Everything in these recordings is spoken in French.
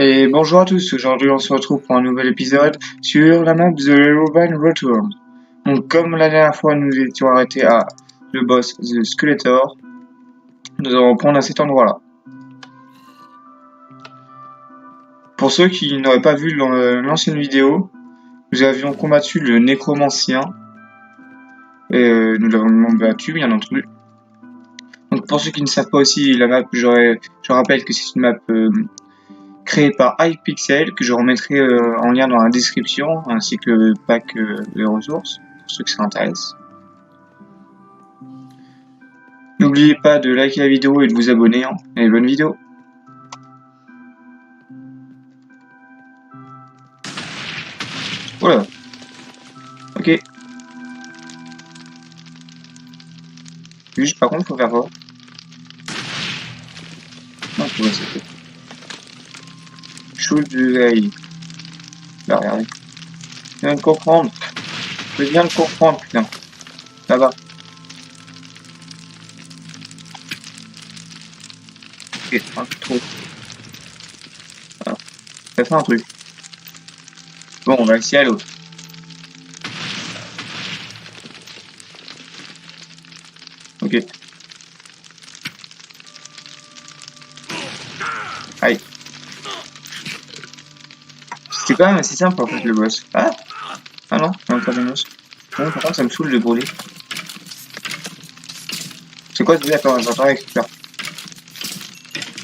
Et bonjour à tous, aujourd'hui on se retrouve pour un nouvel épisode sur la map The Herobrine Return. Donc comme la dernière fois nous étions arrêtés à le boss The Skeletor, nous allons reprendre à cet endroit-là. Pour ceux qui n'auraient pas vu l'ancienne vidéo, nous avions combattu le nécromancien, et nous l'avons battu bien entendu. Donc pour ceux qui ne savent pas aussi la map, je rappelle que c'est une map créé par Hypixel, que je remettrai en lien dans la description, ainsi que le pack de ressources, pour ceux qui s'intéressent. N'oubliez pas de liker la vidéo et de vous abonner, et bonne vidéo. Voilà. Ok. Juste par contre, faut faire quoi? Non, faut rester. Chose de aïe. Là, regardez. Je viens de comprendre. Je viens de comprendre, putain. Là-bas. Ok, un peu trop. Voilà. Ça fait un truc. Bon, on va essayer à l'autre. Ok. Aïe. C'était quand même assez simple en fait le boss. Ah non, il y a encore des monstres. Bon, par contre ça me saoule de brûler. C'est quoi déjà quand j'entends avec super.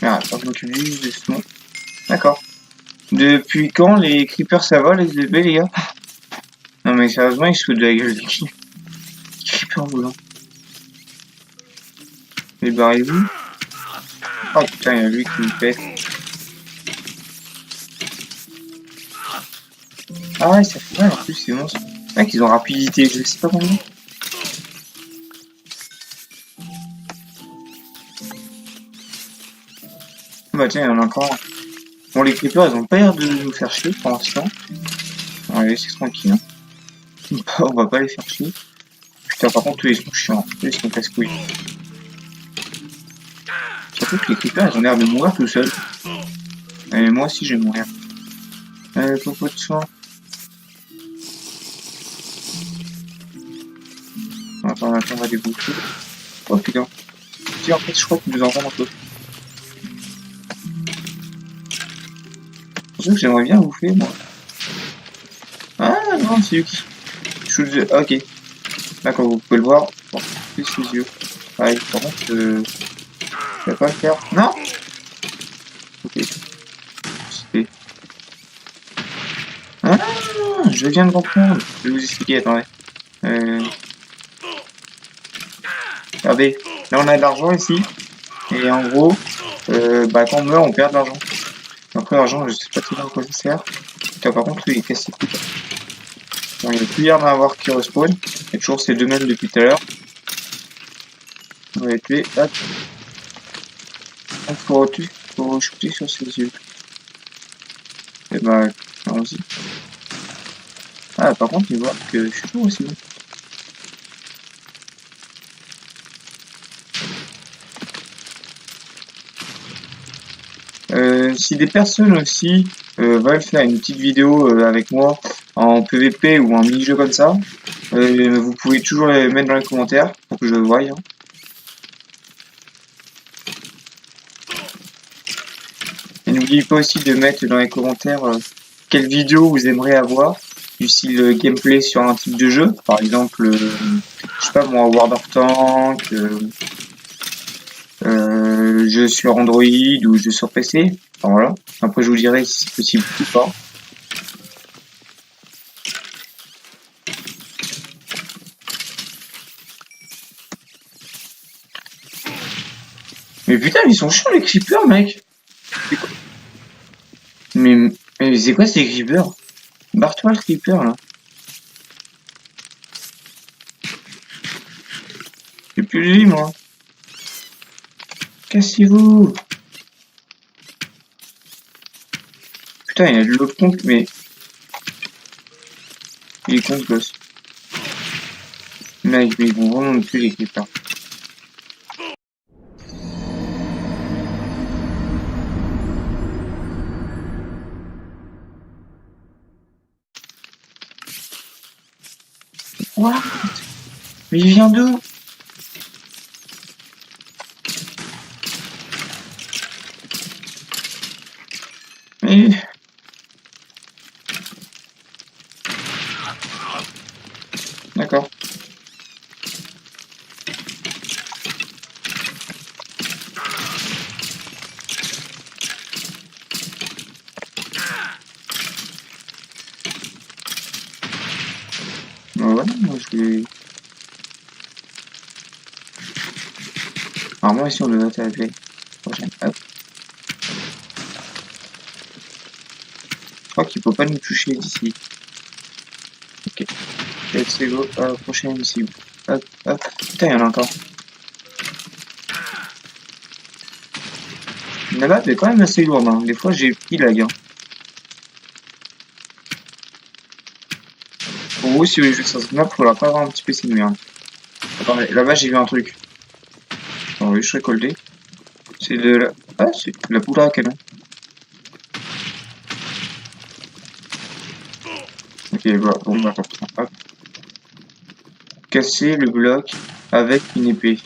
Merde, je m'occupe juste de ce nom. D'accord. Depuis quand les creepers ça va les bébés les gars? Non mais sérieusement ils se foutent de la gueule de qui? Creeper volant. Mais barrez-vous. Oh putain, il y a lui qui me pète. Ah ouais, ça fait mal en plus ces monstres. Mec, ils ont rapidité, je sais pas combien. Bah tiens, il y en a encore un. Bon, les creepers, ils ont pas l'air de nous faire chier pour l'instant. On va les laisser tranquilles. On va pas les faire chier. Putain, par contre, eux, ils sont chiants. Eux, ils sont casse-couilles. Surtout que les creepers, ils ont l'air de mourir tout seuls. Et moi aussi, je vais mourir. Popo de soin. Attends, on va débouffer. Oh putain. Si, en fait, je crois qu'ils nous en vendent un peu. C'est sûr que j'aimerais bien bouffer, moi. Ah non, c'est Yuki. Ok. Là, comme vous pouvez le voir, bon, plus sous les yeux. Pareil, par contre, je vais pas le faire. Non. Ok. C'était. Ah, je viens de comprendre. Je vais vous expliquer, attendez. Regardez, là on a de l'argent ici. Et en gros, bah, quand on meurt, on perd de l'argent. Après, l'argent, je sais pas très bien à quoi ça sert. Putain, par contre, lui, il est cassé tout. Bon, il n'y a plus rien à avoir qui respawn. Il y a toujours ces deux mêmes depuis tout à l'heure. On va les tuer. Hop. Il faut shooter sur ses yeux. Et bah, allons-y. Ah, par contre, il voit que je suis toujours aussi bon. Si des personnes aussi veulent faire une petite vidéo avec moi en PVP ou en mini-jeu comme ça, vous pouvez toujours les mettre dans les commentaires pour que je le voie. Et n'oubliez pas aussi de mettre dans les commentaires quelle vidéo vous aimeriez avoir, du style gameplay sur un type de jeu, par exemple, je sais pas moi, World of Tanks, jeu sur Android ou jeu sur PC. Enfin, voilà. Après, je vous dirai si c'est possible ou pas. Mais putain, ils sont chiants les creepers, mec. Mais c'est quoi ces creepers? Barre-toi le creeper là. J'ai plus de vie moi. Cassez-vous. Putain, il y a de l'autre compte, mais... Il est con ce gosse. Mec, mais ils vont vraiment me tuer les creepers. What? Mais il vient d'où? Mais... D'accord. Voilà, moi je vais... Alors moi ici on devrait attaquer. Prochaine. Hop. Je crois qu'il faut pas nous toucher d'ici. Ok. Let's go. Prochaine cible. Hop, hop. Putain, il y en a encore. La map est quand même assez lourde, hein. Des fois j'ai pris lag. Hein. Pour vous, si vous voulez jouer sur cette map, il faudra pas avoir un petit PC de merde. Attendez, là-bas j'ai vu un truc. Attends, oui, je récolté. C'est de la... Ah, c'est de la poudre à canon. Ok, voilà, bon, bah, hop. Casser le bloc avec une épée.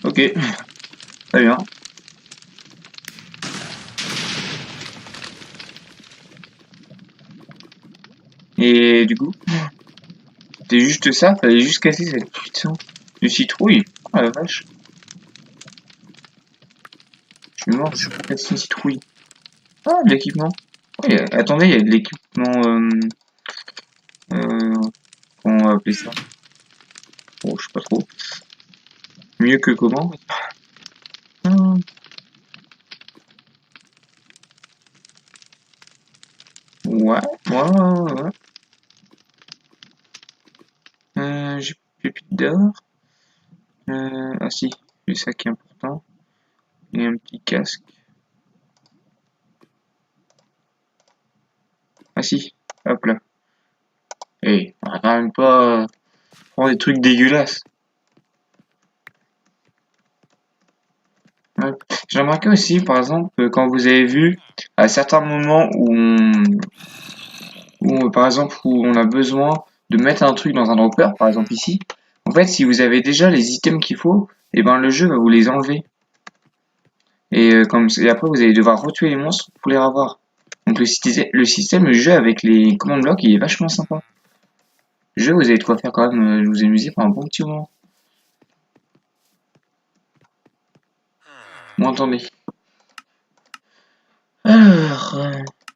Ok, très bien. Et du coup, c'était juste ça, fallait juste casser cette putain de citrouille. Ah la vache, je suis mort, je peux casser une citrouille. Ah, de l'équipement. Oui, attendez, il y a de l'équipement... comment on va appeler ça? Bon, je sais pas trop. Mieux que comment? Ah, ouais. J'ai pépite d'or. Ah si, c'est ça qui est important. Et un petit casque. Ah si, hop là. Et on va quand même pas prendre des trucs dégueulasses. Ouais. J'ai remarqué aussi, par exemple, quand vous avez vu, à certains moments par exemple, où on a besoin de mettre un truc dans un dropper, par exemple ici, en fait, si vous avez déjà les items qu'il faut, et ben le jeu va vous les enlever. Et après, vous allez devoir retuer les monstres pour les revoir. Donc le système, le jeu avec les commandes blocs, il est vachement sympa. Le jeu, vous avez de quoi faire quand même, vous amuser pendant un bon petit moment. Bon, attendez. Alors,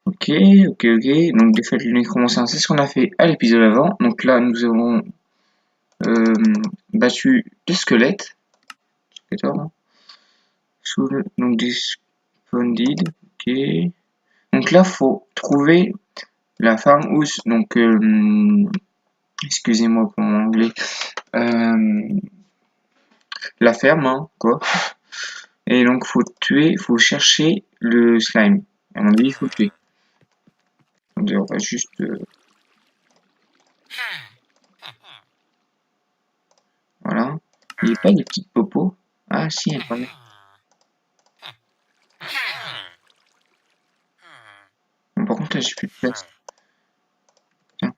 ok. Donc, défaite du nécromancien, c'est ce qu'on a fait à l'épisode avant. Donc là, nous avons euh, battu deux squelettes. Hein. Donc des spondides. Ok. Donc là, faut trouver la farmhouse. Donc, excusez-moi pour mon anglais. Euh, la ferme, hein, quoi. Et donc, faut chercher le slime. À mon avis, il faut le tuer. On va juste... voilà. Il n'y a pas des petites popos. Ah, si, attendez. Bon, par contre, là, j'ai plus de place. Tiens,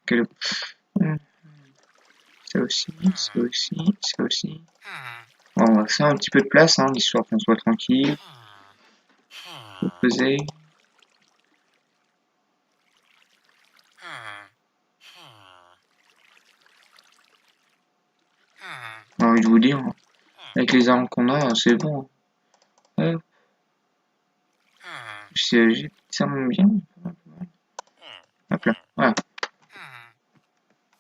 euh, ça aussi. Bon, on va faire un petit peu de place, hein, histoire qu'on soit tranquille. Poser. J'ai envie de vous dire, hein, avec les armes qu'on a, c'est bon. Hop, ça me bien. Hop là, voilà.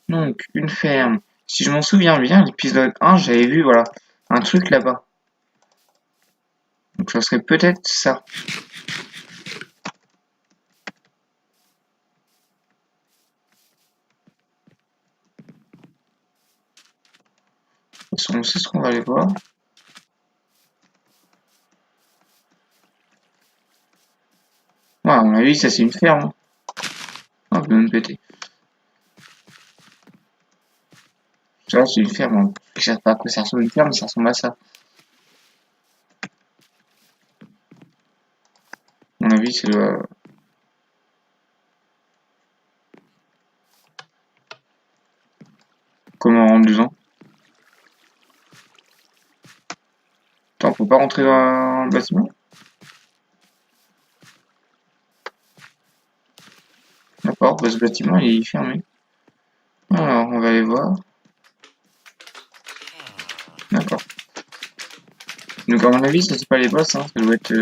Donc, une ferme. Si je m'en souviens bien, l'épisode 1, j'avais vu, voilà, un truc là-bas. Donc, ça serait peut-être ça. On sait ce qu'on va aller voir. Voilà, on a vu, ça c'est une ferme. Ah, on peut même péter. Ça, c'est une ferme. Hein. Je sais pas à quoi ça ressemble une ferme, mais ça ressemble à ça. À mon avis, c'est le... 2 ans. Attends, on peut pas rentrer dans le bâtiment? D'accord, bah, ce bâtiment il est fermé. Alors, on va aller voir. D'accord. Donc à mon avis, ça c'est pas les boss, hein. Ça doit être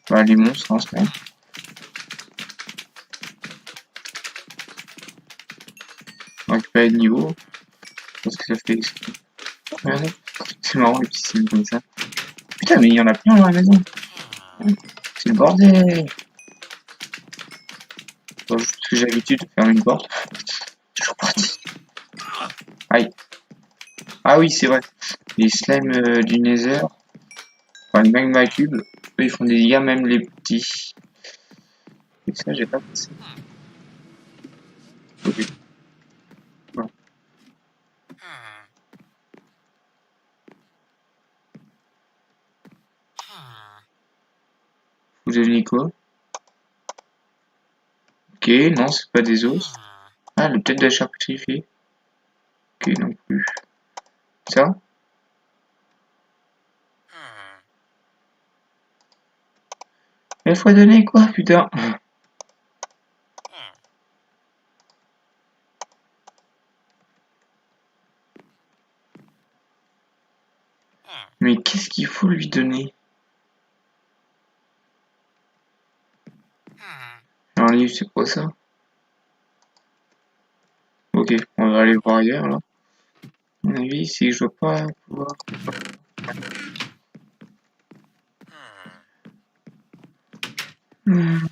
bah, les monstres, hein, c'est vrai. On va récupérer le niveau. Parce que ça fait... Regardez. C'est marrant les petits signes comme ça. Putain, mais il y en a plein dans la maison. C'est le bordel. Bon, juste parce que j'ai l'habitude de fermer une porte. Toujours parti. Aïe. Ah oui, c'est vrai. Les slimes du Nether, enfin les magma cubes, eux ils font des dégâts même les petits. Et ça, j'ai pas pensé. Ok. Bon. Vous avez mis quoi? Ok, non, c'est pas des os. Ah, le tête de la charcuterie fait. Ok, non plus. Ça? Il faut donner quoi, putain? Mais qu'est-ce qu'il faut lui donner? Un livre, c'est quoi ça? Ok, on va aller voir ailleurs là. À mon avis, c'est que je dois pas pouvoir. Hmm,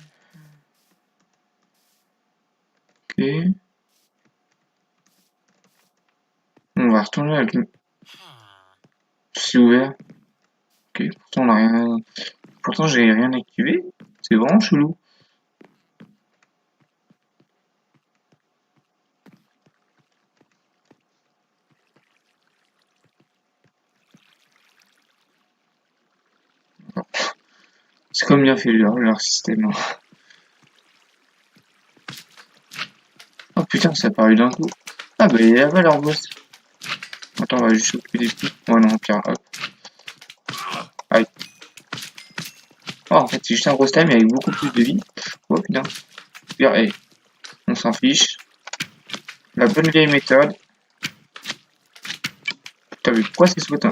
ok. On va retourner avec le. C'est ouvert. Ok, pourtant on a rien. Pourtant j'ai rien activé. C'est vraiment chelou. C'est comme bien fait leur système. Oh putain, ça a apparu d'un coup. Ah bah il est là-bas leur boss. Attends, on va juste s'occuper des petits. Oh non, tiens, hop. Aïe. Oh, en fait, c'est juste un gros slime avec beaucoup plus de vie. Oh putain. Bien, hey, on s'en fiche. La bonne vieille méthode. T'as vu pourquoi c'est ce bouton?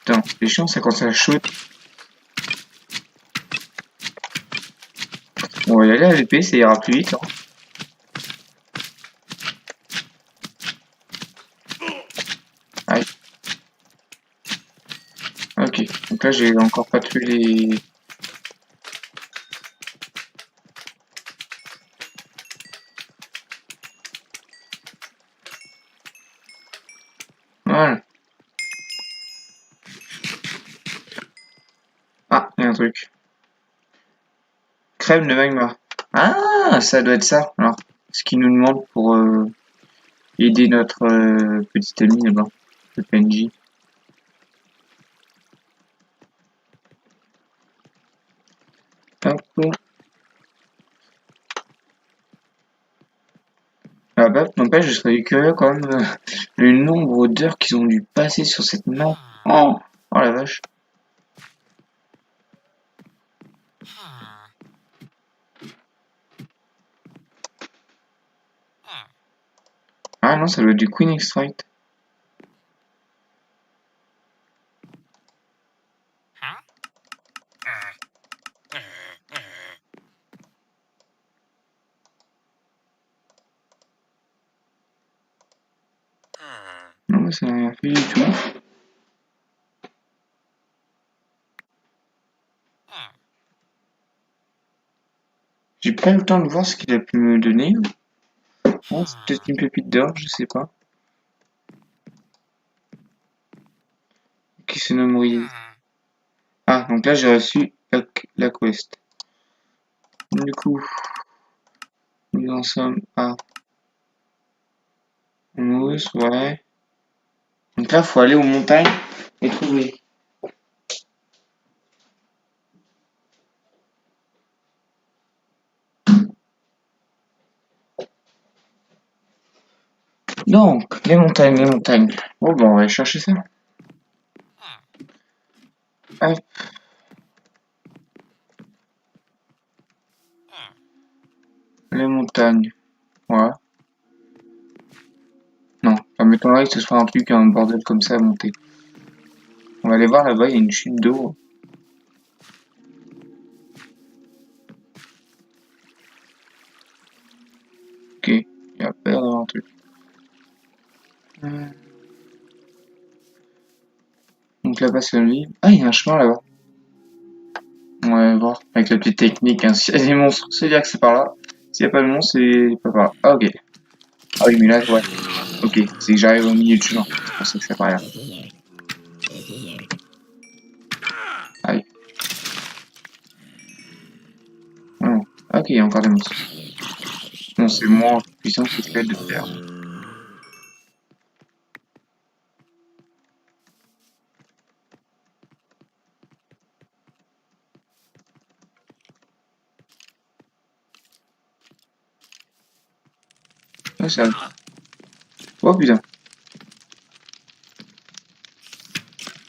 Putain, c'est chiant ça quand ça shoot. On va y aller à l'épée, ça ira plus vite. Hein. Aïe. Ok, donc là j'ai encore pas tué les. Voilà. Ah, il y a un truc. Crème de magma. Ah, ça doit être ça. Alors, ce qu'il nous demande pour aider notre petit ami là-bas, le PNJ. Hop. Ah bah, n'empêche, je serais curieux quand même le nombre d'heures qu'ils ont dû passer sur cette map. Oh, oh la vache. Ah non, ça doit être du Queen Extract. Non, mais ça n'a rien fait du tout. J'ai pas eu le temps de voir ce qu'il a pu me donner. Oh, c'est peut-être une pépite d'or, je sais pas. Qui se nomme Rise. Ah, donc là j'ai reçu la quest. Du coup, nous en sommes à Mousse, ouais. Donc là, faut aller aux montagnes et trouver. Donc, les montagnes, les montagnes. Bon, ben, on va aller chercher ça. Hop. Les montagnes. Voilà. Non, ça m'étonnerait que ce soit un truc, un bordel comme ça à monter. On va aller voir là-bas, il y a une chute d'eau. Ok, il y a peur d'avoir un truc. Donc là-bas, c'est le livre. Ah, il y a un chemin là-bas. On va voir avec la petite technique. Hein. S'il y a des monstres, c'est dire que c'est par là. S'il n'y a pas de monstre, c'est pas par là. Ah, ok. Ah oui, mais là, ouais. Ok, c'est que j'arrive au milieu du chemin. C'est pour ça que c'est par là. Aïe. Oh. Ok, il y a encore des monstres. Bon, c'est moins puissant que ce que de faire. Ah, ça. Oh putain.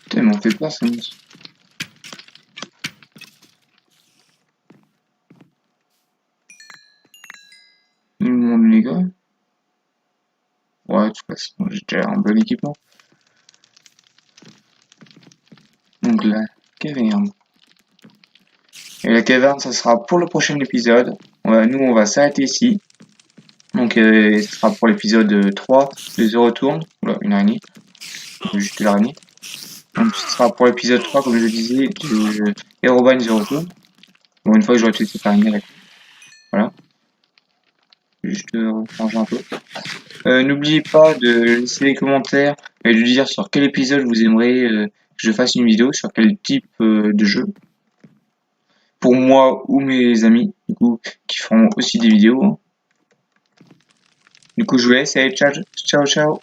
Putain, ils m'ont fait peur, ces monstres. Ils m'ont les gars. Ouais, de toute façon, j'ai déjà un bon équipement. Donc la caverne. Et la caverne, ça sera pour le prochain épisode. Nous, on va s'arrêter ici. Donc, ce sera pour l'épisode 3 de The Return. Oula, une araignée. Juste l'araignée. Donc, ce sera pour l'épisode 3, comme je disais, de Herobrine The Return. Bon, une fois que j'aurai tué cette araignée, d'accord. Voilà. Juste ranger un peu. N'oubliez pas de laisser les commentaires et de dire sur quel épisode vous aimeriez que je fasse une vidéo, sur quel type de jeu. Pour moi ou mes amis, du coup, qui feront aussi des vidéos. Hein. Du coup, je vous laisse. Allez, ciao, ciao, ciao.